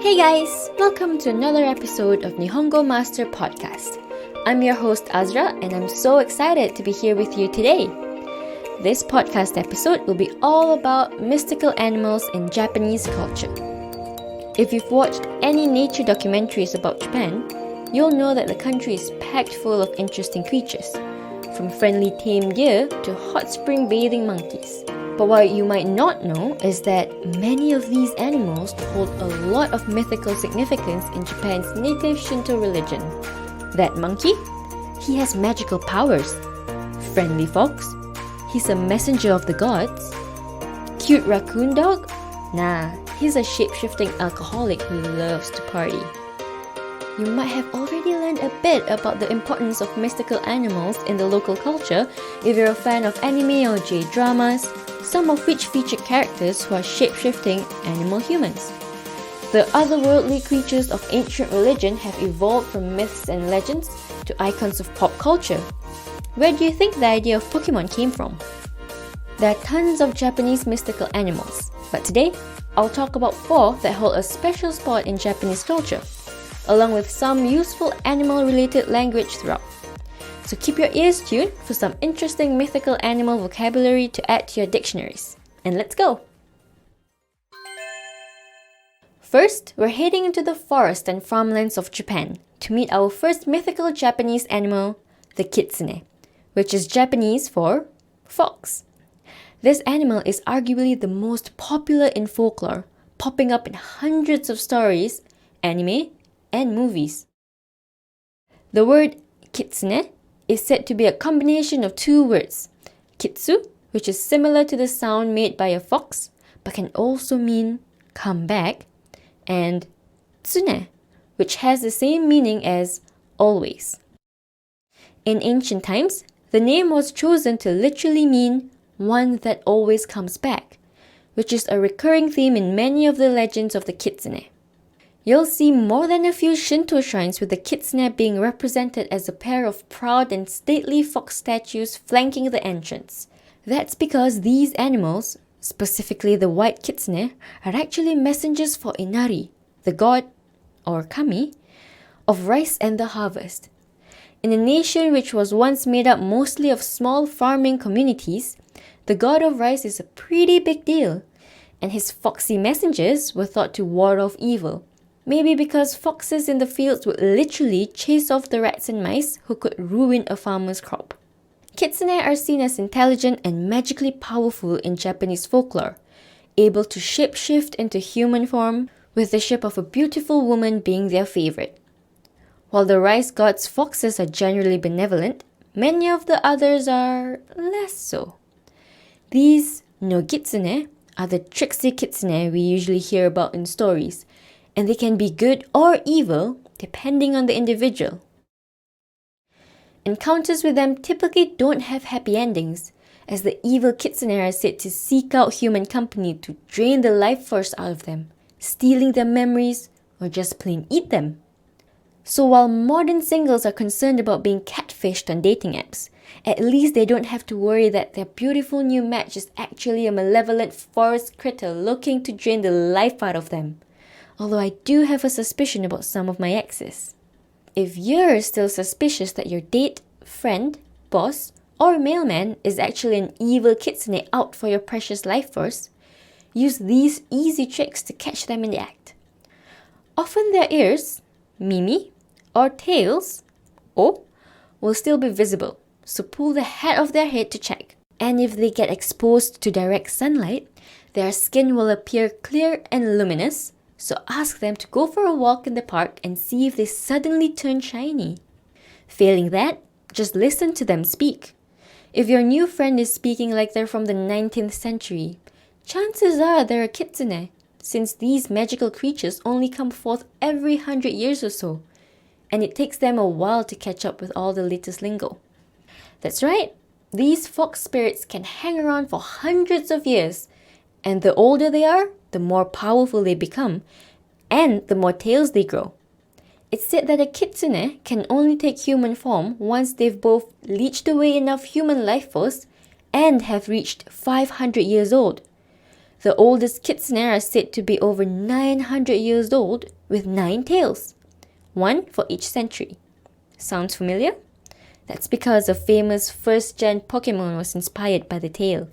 Hey guys! Welcome to another episode of Nihongo Master podcast. I'm your host Azra and I'm so excited to be here with you today. This podcast episode will be all about mystical animals in Japanese culture. If you've watched any nature documentaries about Japan, you'll know that the country is packed full of interesting creatures, from friendly tame deer to hot spring bathing monkeys. But what you might not know is that many of these animals hold a lot of mythical significance in Japan's native Shinto religion. That monkey? He has magical powers. Friendly fox? He's a messenger of the gods. Cute raccoon dog? Nah, he's a shape-shifting alcoholic who loves to party. You might have already learned a bit about the importance of mystical animals in the local culture if you're a fan of anime or J-dramas, some of which feature characters who are shape-shifting animal humans. The otherworldly creatures of ancient religion have evolved from myths and legends to icons of pop culture. Where do you think the idea of Pokemon came from? There are tons of Japanese mystical animals, but today, I'll talk about 4 that hold a special spot in Japanese culture, along with some useful animal-related language throughout. So keep your ears tuned for some interesting mythical animal vocabulary to add to your dictionaries. And let's go! First, we're heading into the forest and farmlands of Japan to meet our first mythical Japanese animal, the Kitsune, which is Japanese for fox. This animal is arguably the most popular in folklore, popping up in hundreds of stories, anime, and movies. The word Kitsune is said to be a combination of 2 words, kitsu, which is similar to the sound made by a fox, but can also mean come back, and tsune, which has the same meaning as always. In ancient times, the name was chosen to literally mean one that always comes back, which is a recurring theme in many of the legends of the Kitsune. You'll see more than a few Shinto shrines with the Kitsune being represented as a pair of proud and stately fox statues flanking the entrance. That's because these animals, specifically the white Kitsune, are actually messengers for Inari, the god, or kami, of rice and the harvest. In a nation which was once made up mostly of small farming communities, the god of rice is a pretty big deal, and his foxy messengers were thought to ward off evil. Maybe because foxes in the fields would literally chase off the rats and mice who could ruin a farmer's crop. Kitsune are seen as intelligent and magically powerful in Japanese folklore, able to shapeshift into human form, with the shape of a beautiful woman being their favorite. While the rice god's foxes are generally benevolent, many of the others are less so. These no-kitsune are the tricksy kitsune we usually hear about in stories, and they can be good or evil depending on the individual. Encounters with them typically don't have happy endings, as the evil kitsune are said to seek out human company to drain the life force out of them, stealing their memories, or just plain eat them. So while modern singles are concerned about being catfished on dating apps, at least they don't have to worry that their beautiful new match is actually a malevolent forest critter looking to drain the life out of them. Although I do have a suspicion about some of my exes. If you're still suspicious that your date, friend, boss, or mailman is actually an evil kitsune out for your precious life force, use these easy tricks to catch them in the act. Often their ears, mimi, or tails, o, will still be visible, so pull the hat off their head to check. And if they get exposed to direct sunlight, their skin will appear clear and luminous, so ask them to go for a walk in the park and see if they suddenly turn shiny. Failing that, just listen to them speak. If your new friend is speaking like they're from the 19th century, chances are they're a kitsune, since these magical creatures only come forth every 100 years or so, and it takes them a while to catch up with all the latest lingo. That's right, these fox spirits can hang around for hundreds of years, and the older they are, the more powerful they become, and the more tails they grow. It's said that a kitsune can only take human form once they've both leached away enough human life force and have reached 500 years old. The oldest kitsune are said to be over 900 years old, with 9 tails, one for each century. Sounds familiar? That's because a famous first-gen Pokemon was inspired by the tail.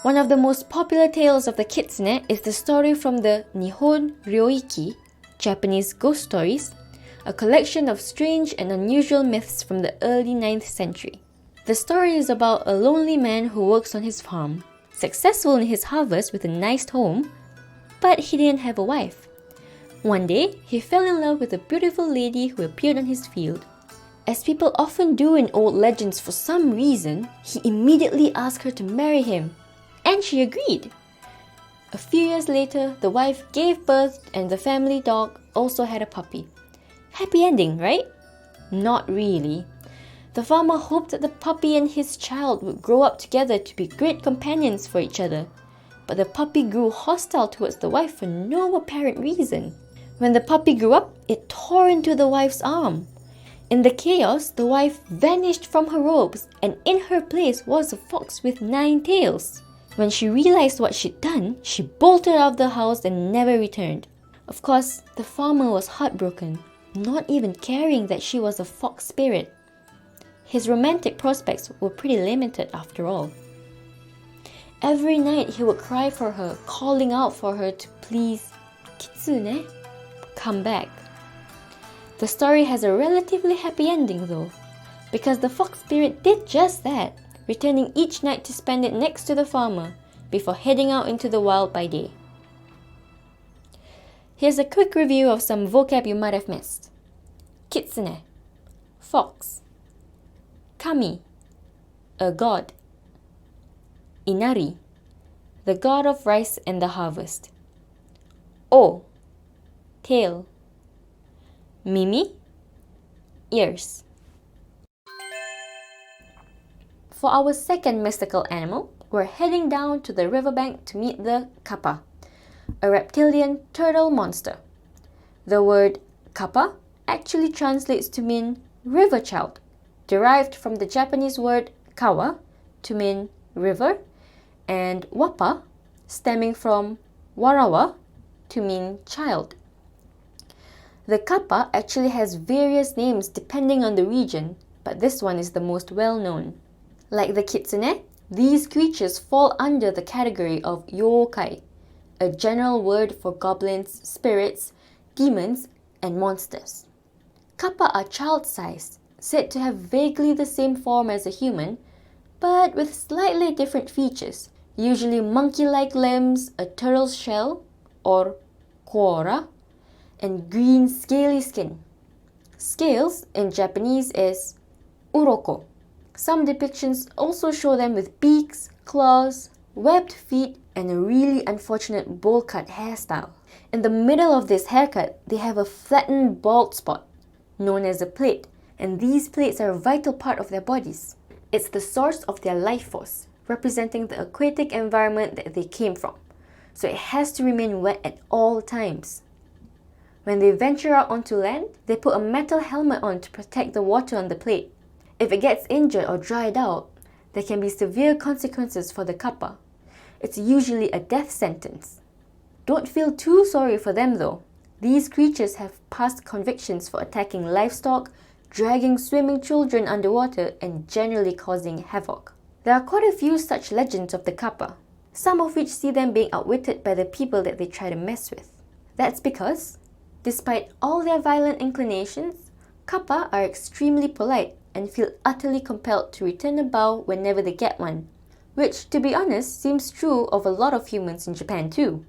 One of the most popular tales of the Kitsune is the story from the Nihon Ryoiki, Japanese ghost stories, a collection of strange and unusual myths from the early 9th century. The story is about a lonely man who works on his farm, successful in his harvest with a nice home, but he didn't have a wife. One day, he fell in love with a beautiful lady who appeared on his field. As people often do in old legends for some reason, he immediately asked her to marry him, and she agreed. A few years later, the wife gave birth and the family dog also had a puppy. Happy ending, right? Not really. The farmer hoped that the puppy and his child would grow up together to be great companions for each other. But the puppy grew hostile towards the wife for no apparent reason. When the puppy grew up, it tore into the wife's arm. In the chaos, the wife vanished from her robes, and in her place was a fox with 9 tails. When she realized what she'd done, she bolted out of the house and never returned. Of course, the farmer was heartbroken, not even caring that she was a fox spirit. His romantic prospects were pretty limited after all. Every night he would cry for her, calling out for her to please, Kitsune, come back. The story has a relatively happy ending though, because the fox spirit did just that, returning each night to spend it next to the farmer before heading out into the wild by day. Here's a quick review of some vocab you might have missed. Kitsune, fox. Kami, a god. Inari, the god of rice and the harvest. O, tail. Mimi, ears. For our second mystical animal, we're heading down to the riverbank to meet the Kappa, a reptilian turtle monster. The word Kappa actually translates to mean river child, derived from the Japanese word kawa to mean river, and wapa stemming from warawa to mean child. The Kappa actually has various names depending on the region, but this one is the most well known. Like the Kitsune, these creatures fall under the category of yokai, a general word for goblins, spirits, demons, and monsters. Kappa are child-sized, said to have vaguely the same form as a human, but with slightly different features, usually monkey-like limbs, a turtle's shell, or kora, and green scaly skin. Scales in Japanese is uroko. Some depictions also show them with beaks, claws, webbed feet, and a really unfortunate bowl-cut hairstyle. In the middle of this haircut, they have a flattened bald spot, known as a plate, and these plates are a vital part of their bodies. It's the source of their life force, representing the aquatic environment that they came from, so it has to remain wet at all times. When they venture out onto land, they put a metal helmet on to protect the water on the plate. If it gets injured or dried out, there can be severe consequences for the Kappa. It's usually a death sentence. Don't feel too sorry for them though. These creatures have past convictions for attacking livestock, dragging swimming children underwater, and generally causing havoc. There are quite a few such legends of the Kappa, some of which see them being outwitted by the people that they try to mess with. That's because, despite all their violent inclinations, Kappa are extremely polite and feel utterly compelled to return a bow whenever they get one, which, to be honest, seems true of a lot of humans in Japan too.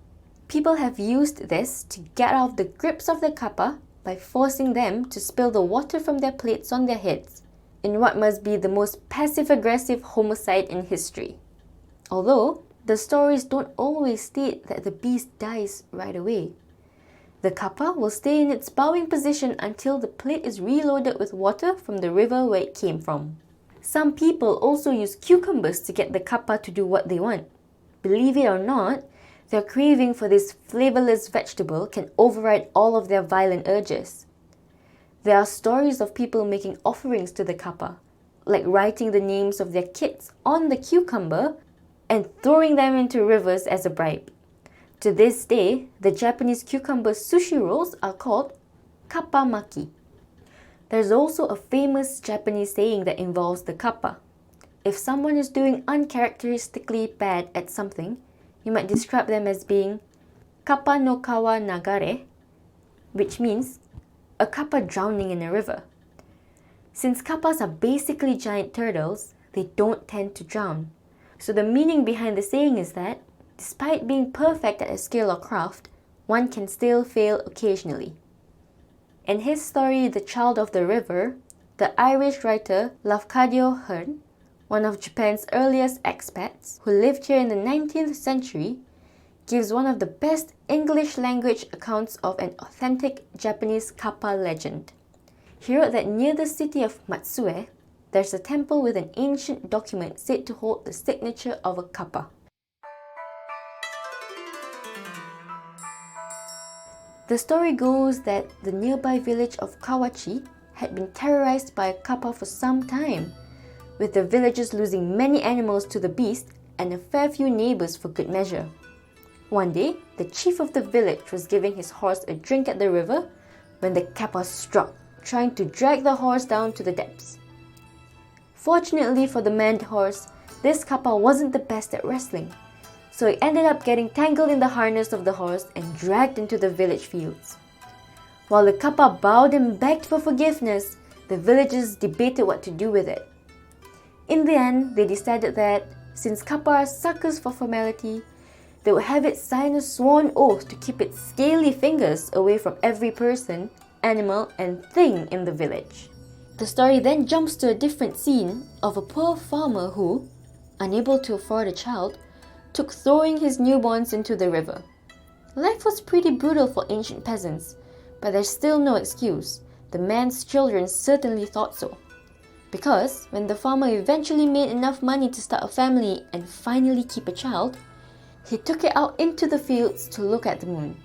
People have used this to get out of the grips of the Kappa by forcing them to spill the water from their plates on their heads, in what must be the most passive-aggressive homicide in history. Although, the stories don't always state that the beast dies right away. The Kappa will stay in its bowing position until the plate is reloaded with water from the river where it came from. Some people also use cucumbers to get the Kappa to do what they want. Believe it or not, their craving for this flavorless vegetable can override all of their violent urges. There are stories of people making offerings to the Kappa, like writing the names of their kids on the cucumber and throwing them into rivers as a bribe. To this day, the Japanese cucumber sushi rolls are called kappa maki. There's also a famous Japanese saying that involves the kappa. If someone is doing uncharacteristically bad at something, you might describe them as being kappa no kawa nagare, which means a kappa drowning in a river. Since kappas are basically giant turtles, they don't tend to drown. So the meaning behind the saying is that, despite being perfect at a skill or craft, one can still fail occasionally. In his story The Child of the River, the Irish writer Lafcadio Hearn, one of Japan's earliest expats who lived here in the 19th century, gives one of the best English language accounts of an authentic Japanese kappa legend. He wrote that near the city of Matsue, there's a temple with an ancient document said to hold the signature of a kappa. The story goes that the nearby village of Kawachi had been terrorized by a kappa for some time, with the villagers losing many animals to the beast and a fair few neighbors for good measure. One day, the chief of the village was giving his horse a drink at the river when the kappa struck, trying to drag the horse down to the depths. Fortunately for the manned horse, this kappa wasn't the best at wrestling, so he ended up getting tangled in the harness of the horse and dragged into the village fields. While the kappa bowed and begged for forgiveness, the villagers debated what to do with it. In the end, they decided that, since kappa are suckers for formality, they would have it sign a sworn oath to keep its scaly fingers away from every person, animal, and thing in the village. The story then jumps to a different scene of a poor farmer who, unable to afford a child, took throwing his newborns into the river. Life was pretty brutal for ancient peasants, but there's still no excuse. The man's children certainly thought so. Because when the farmer eventually made enough money to start a family and finally keep a child, he took it out into the fields to look at the moon.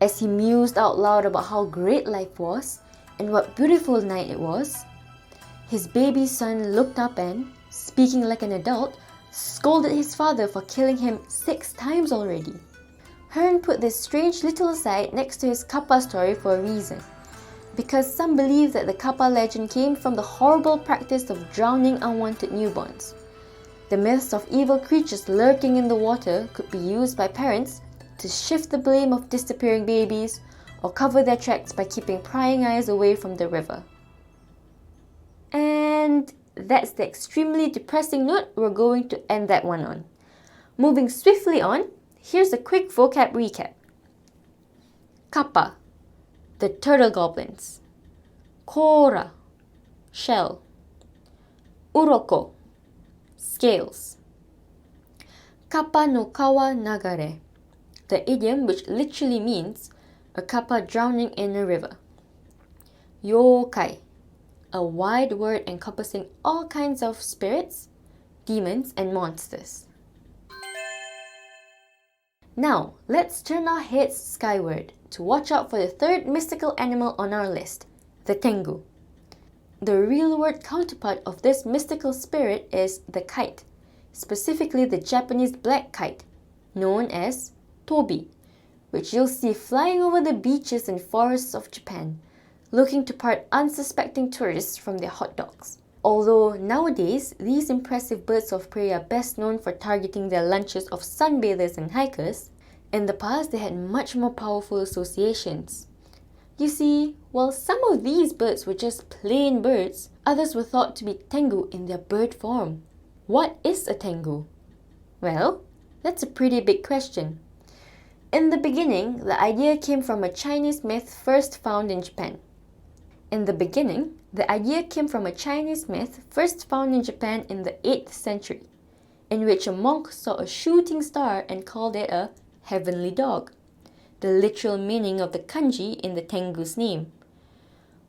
As he mused out loud about how great life was and what beautiful night it was, his baby son looked up and, speaking like an adult, scolded his father for killing him 6 times already. Hearn put this strange little aside next to his kappa story for a reason, because some believe that the kappa legend came from the horrible practice of drowning unwanted newborns. The myths of evil creatures lurking in the water could be used by parents to shift the blame of disappearing babies or cover their tracks by keeping prying eyes away from the river. And that's the extremely depressing note we're going to end that one on. Moving swiftly on, here's a quick vocab recap. Kappa, the turtle goblins. Kora, shell. Uroko, scales. Kappa no kawa nagare, the idiom which literally means a kappa drowning in a river. Yokai, a wide word encompassing all kinds of spirits, demons, and monsters. Now, let's turn our heads skyward to watch out for the third mystical animal on our list, the tengu. The real world counterpart of this mystical spirit is the kite, specifically the Japanese black kite, known as tobi, which you'll see flying over the beaches and forests of Japan, looking to part unsuspecting tourists from their hot dogs. Although nowadays, these impressive birds of prey are best known for targeting their lunches of sunbathers and hikers, in the past they had much more powerful associations. You see, while some of these birds were just plain birds, others were thought to be tengu in their bird form. What is a tengu? Well, that's a pretty big question. In the beginning, the idea came from a Chinese myth first found in Japan. In the 8th century, in which a monk saw a shooting star and called it a heavenly dog, the literal meaning of the kanji in the tengu's name.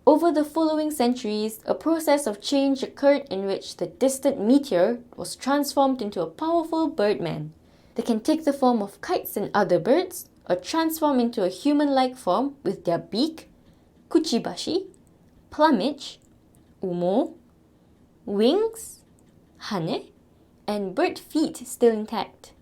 Over the following centuries, a process of change occurred in which the distant meteor was transformed into a powerful birdman. They can take the form of kites and other birds, or transform into a human-like form with their beak, kuchibashi, plumage, umo, wings, hane, and bird feet still intact.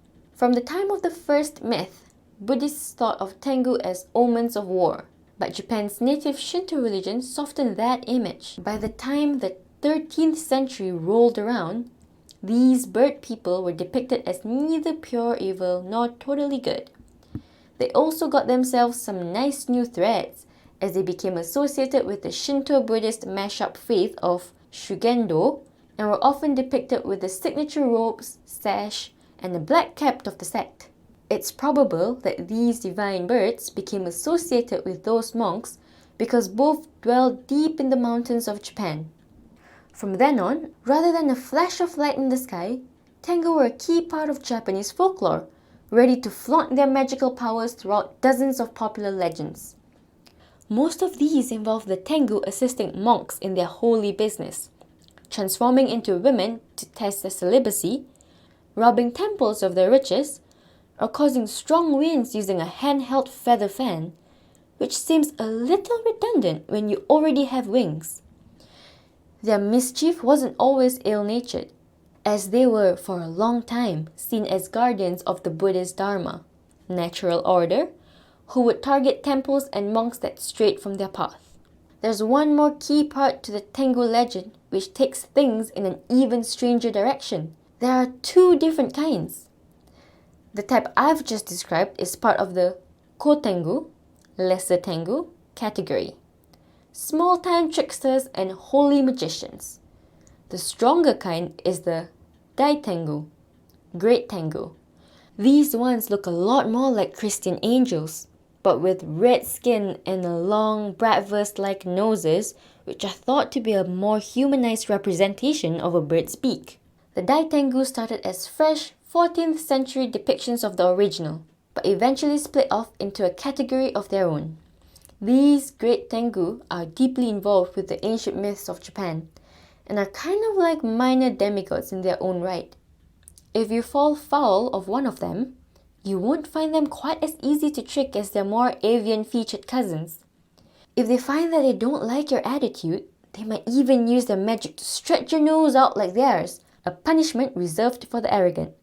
From the time of the first myth, Buddhists thought of tengu as omens of war, but Japan's native Shinto religion softened that image. By the time the 13th century rolled around, these bird people were depicted as neither pure evil nor totally good. They also got themselves some nice new threads, as they became associated with the Shinto-Buddhist mashup faith of Shugendo, and were often depicted with the signature robes, sash, and the black cap of the sect. It's probable that these divine birds became associated with those monks because both dwelled deep in the mountains of Japan. From then on, rather than a flash of light in the sky, tengu were a key part of Japanese folklore, ready to flaunt their magical powers throughout dozens of popular legends. Most of these involve the tengu assisting monks in their holy business, transforming into women to test their celibacy, robbing temples of their riches, or causing strong winds using a handheld feather fan, which seems a little redundant when you already have wings. Their mischief wasn't always ill-natured, as they were for a long time seen as guardians of the Buddhist Dharma, natural order, who would target temples and monks that strayed from their path. There's one more key part to the tengu legend which takes things in an even stranger direction. There are two different kinds. The type I've just described is part of the kotengu, lesser tengu, category. Small-time tricksters and holy magicians. The stronger kind is the daitengu, great tengu. These ones look a lot more like Christian angels, but with red skin and long bratwurst-like noses, which are thought to be a more humanized representation of a bird's beak. The daitengu started as fresh 14th century depictions of the original, but eventually split off into a category of their own. These great tengu are deeply involved with the ancient myths of Japan, and are kind of like minor demigods in their own right. If you fall foul of one of them, you won't find them quite as easy to trick as their more avian-featured cousins. If they find that they don't like your attitude, they might even use their magic to stretch your nose out like theirs, a punishment reserved for the arrogant.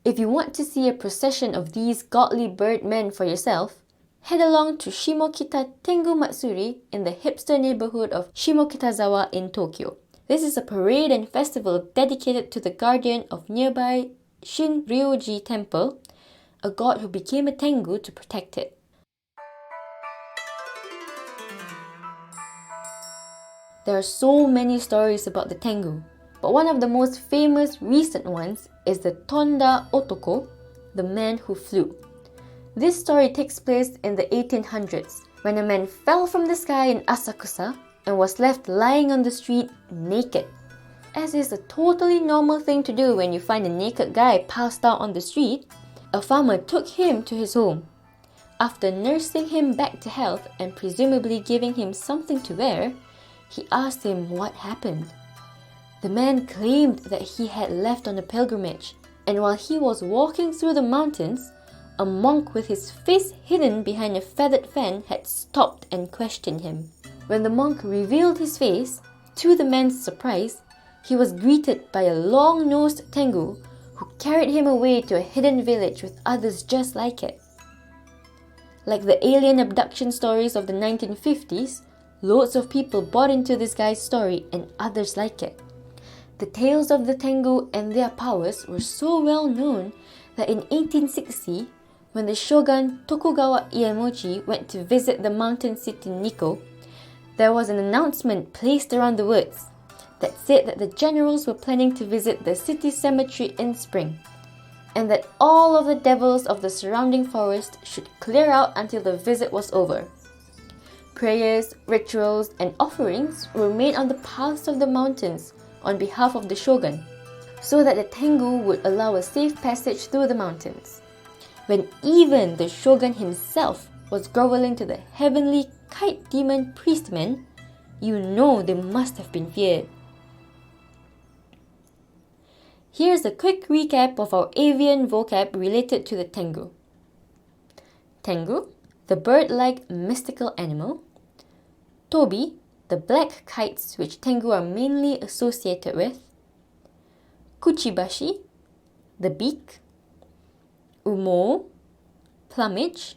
If you want to see a procession of these godly bird men for yourself, head along to Shimokita Tengu Matsuri in the hipster neighborhood of Shimokitazawa in Tokyo. This is a parade and festival dedicated to the guardian of nearby Shinryoji Temple, a god who became a tengu to protect it. There are so many stories about the tengu, but one of the most famous recent ones is the Tonda Otoko, the man who flew. This story takes place in the 1800s, when a man fell from the sky in Asakusa and was left lying on the street naked. As is a totally normal thing to do when you find a naked guy passed out on the street, a farmer took him to his home. After nursing him back to health and presumably giving him something to wear, he asked him what happened. The man claimed that he had left on a pilgrimage, and while he was walking through the mountains, a monk with his face hidden behind a feathered fan had stopped and questioned him. When the monk revealed his face, to the man's surprise, he was greeted by a long-nosed tengu who carried him away to a hidden village with others just like it. Like the alien abduction stories of the 1950s, loads of people bought into this guy's story and others like it. The tales of the tengu and their powers were so well known that in 1860, when the shogun Tokugawa Iemochi went to visit the mountain city Nikko, there was an announcement placed around the woods that said that the generals were planning to visit the city cemetery in spring, and that all of the devils of the surrounding forest should clear out until the visit was over. Prayers, rituals, and offerings were made on the paths of the mountains on behalf of the shogun, so that the tengu would allow a safe passage through the mountains. When even the shogun himself was groveling to the heavenly kite demon priestmen, you know they must have been feared. Here's a quick recap of our avian vocab related to the tengu. Tengu, the bird-like mystical animal. Tobi, the black kites which tengu are mainly associated with. Kuchibashi, the beak. umo, plumage,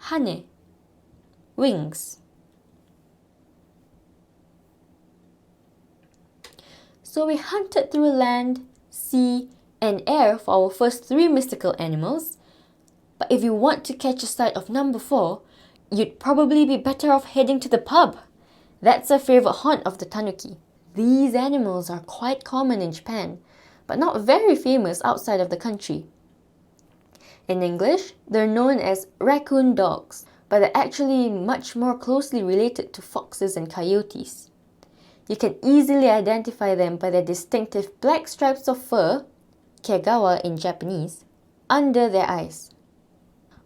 hane, wings. So we hunted through land, sea, and air for our first 3 mystical animals. But if you want to catch a sight of number 4, you'd probably be better off heading to the pub. That's a favorite haunt of the tanuki. These animals are quite common in Japan, but not very famous outside of the country. In English, they're known as raccoon dogs, but they're actually much more closely related to foxes and coyotes. You can easily identify them by their distinctive black stripes of fur, kegawa in Japanese, under their eyes.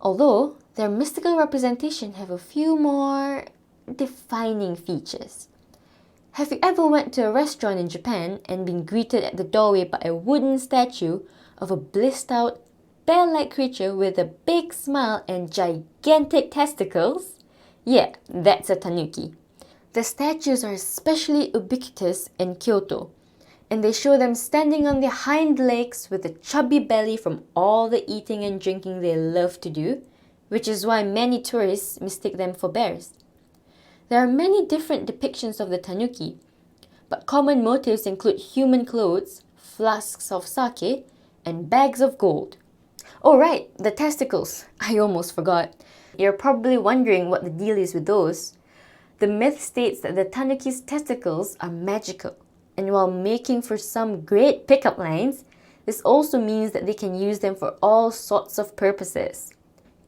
Although their mystical representation have a few more defining features. Have you ever went to a restaurant in Japan and been greeted at the doorway by a wooden statue of a blissed out, bear-like creature with a big smile and gigantic testicles? Yeah, that's a tanuki. The statues are especially ubiquitous in Kyoto, and they show them standing on their hind legs with a chubby belly from all the eating and drinking they love to do, which is why many tourists mistake them for bears. There are many different depictions of the tanuki, but common motifs include human clothes, flasks of sake, and bags of gold. Oh right, the testicles. I almost forgot. You're probably wondering what the deal is with those. The myth states that the tanuki's testicles are magical, and while making for some great pickup lines, this also means that they can use them for all sorts of purposes.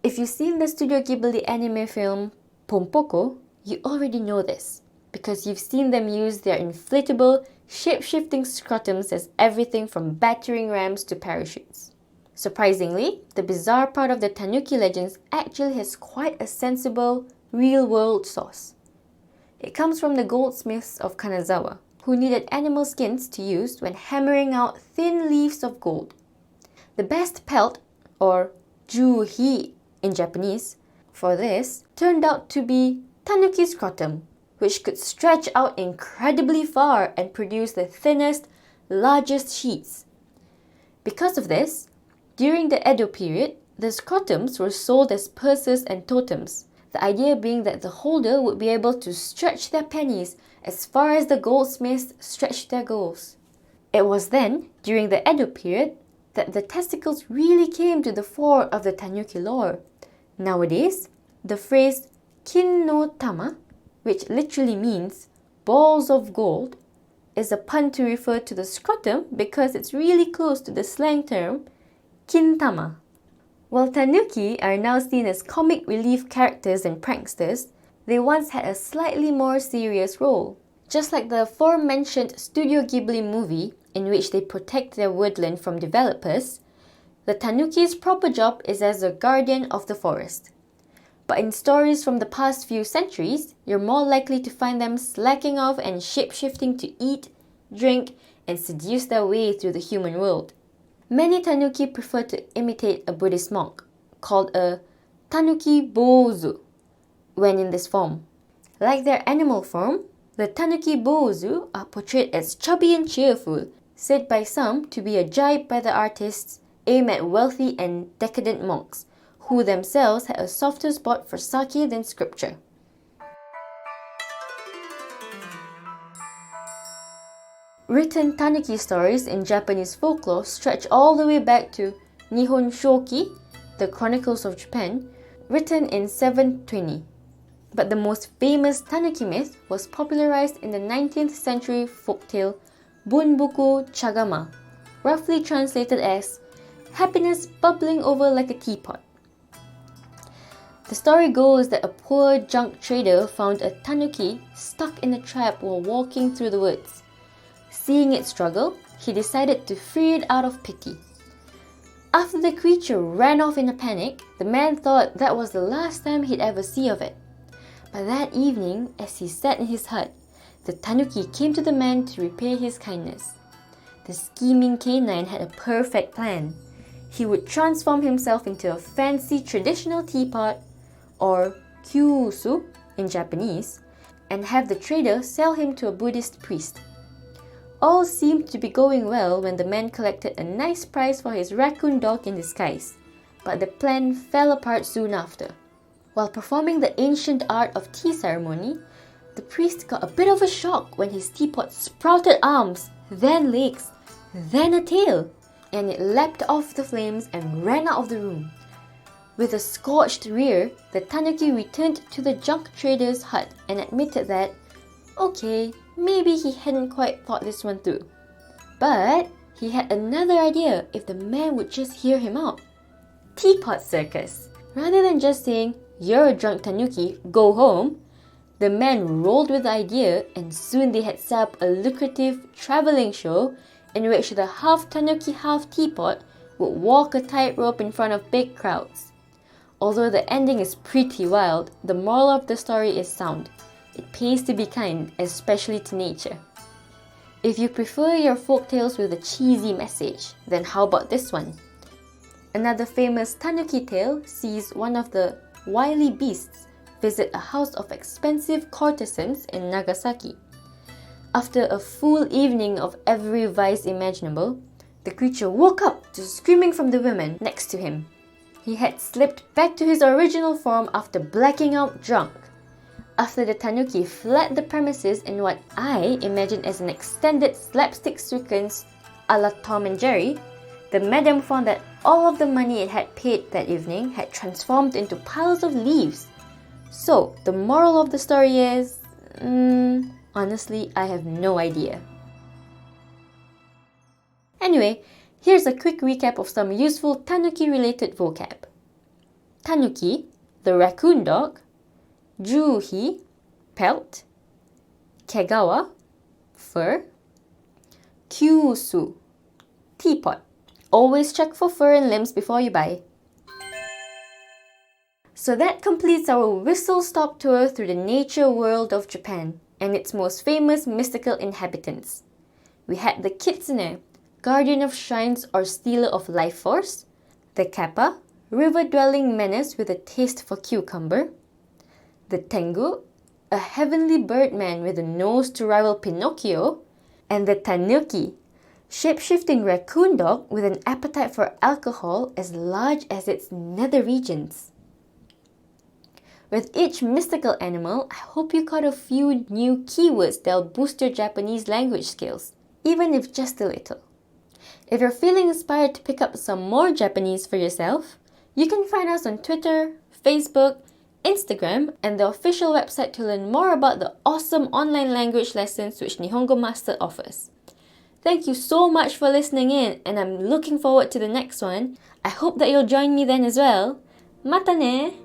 If you've seen the Studio Ghibli anime film Pompoko, you already know this, because you've seen them use their inflatable, shape-shifting scrotums as everything from battering rams to parachutes. Surprisingly, the bizarre part of the tanuki legends actually has quite a sensible, real-world source. It comes from the goldsmiths of Kanazawa, who needed animal skins to use when hammering out thin leaves of gold. The best pelt, or juhi in Japanese, for this turned out to be tanuki scrotum, which could stretch out incredibly far and produce the thinnest, largest sheets. Because of this, during the Edo period, the scrotums were sold as purses and totems, the idea being that the holder would be able to stretch their pennies as far as the goldsmiths stretched their goals. It was then, during the Edo period, that the testicles really came to the fore of the tanuki lore. Nowadays, the phrase kin no tama, which literally means balls of gold, is a pun to refer to the scrotum because it's really close to the slang term kintama. While tanuki are now seen as comic relief characters and pranksters, they once had a slightly more serious role. Just like the aforementioned Studio Ghibli movie, in which they protect their woodland from developers, the tanuki's proper job is as a guardian of the forest. But in stories from the past few centuries, you're more likely to find them slacking off and shape-shifting to eat, drink, and seduce their way through the human world. Many tanuki prefer to imitate a Buddhist monk, called a tanuki bozu, when in this form. Like their animal form, the tanuki bozu are portrayed as chubby and cheerful, said by some to be a jibe by the artists aimed at wealthy and decadent monks, who themselves had a softer spot for sake than scripture. Written tanuki stories in Japanese folklore stretch all the way back to Nihon Shoki, the Chronicles of Japan, written in 720. But the most famous tanuki myth was popularized in the 19th century folktale Bunbuku Chagama, roughly translated as happiness bubbling over like a teapot. The story goes that a poor junk trader found a tanuki stuck in a trap while walking through the woods. Seeing it struggle, he decided to free it out of pity. After the creature ran off in a panic, the man thought that was the last time he'd ever see of it. But that evening, as he sat in his hut, the tanuki came to the man to repay his kindness. The scheming canine had a perfect plan. He would transform himself into a fancy traditional teapot, or kyusu in Japanese, and have the trader sell him to a Buddhist priest. All seemed to be going well when the man collected a nice prize for his raccoon dog in disguise, but the plan fell apart soon after. While performing the ancient art of tea ceremony, the priest got a bit of a shock when his teapot sprouted arms, then legs, then a tail, and it leapt off the flames and ran out of the room. With a scorched rear, the tanuki returned to the junk trader's hut and admitted that, okay, maybe he hadn't quite thought this one through. But he had another idea if the man would just hear him out. Teapot circus. Rather than just saying, "You're a drunk tanuki, go home," the man rolled with the idea, and soon they had set up a lucrative travelling show in which the half tanuki, half teapot would walk a tightrope in front of big crowds. Although the ending is pretty wild, the moral of the story is sound. It pays to be kind, especially to nature. If you prefer your folktales with a cheesy message, then how about this one? Another famous tanuki tale sees one of the wily beasts visit a house of expensive courtesans in Nagasaki. After a full evening of every vice imaginable, the creature woke up to screaming from the women next to him. He had slipped back to his original form after blacking out drunk. After the tanuki fled the premises in what I imagine as an extended slapstick sequence a la Tom and Jerry, the madam found that all of the money it had paid that evening had transformed into piles of leaves. So, the moral of the story is... honestly, I have no idea. Anyway, here's a quick recap of some useful tanuki-related vocab. Tanuki, the raccoon dog. Juhi, pelt. Kegawa, fur. Kyusu, teapot. Always check for fur and limbs before you buy. So that completes our whistle-stop tour through the nature world of Japan and its most famous mystical inhabitants. We had the Kitsune, guardian of shrines or stealer of life force. The Kappa, river-dwelling menace with a taste for cucumber. The tengu, a heavenly birdman with a nose to rival Pinocchio. And the tanuki, shape-shifting raccoon dog with an appetite for alcohol as large as its nether regions. With each mystical animal, I hope you caught a few new keywords that'll boost your Japanese language skills, even if just a little. If you're feeling inspired to pick up some more Japanese for yourself, you can find us on Twitter, Facebook, Instagram, and the official website to learn more about the awesome online language lessons which Nihongo Master offers. Thank you so much for listening in, and I'm looking forward to the next one. I hope that you'll join me then as well. Mata ne!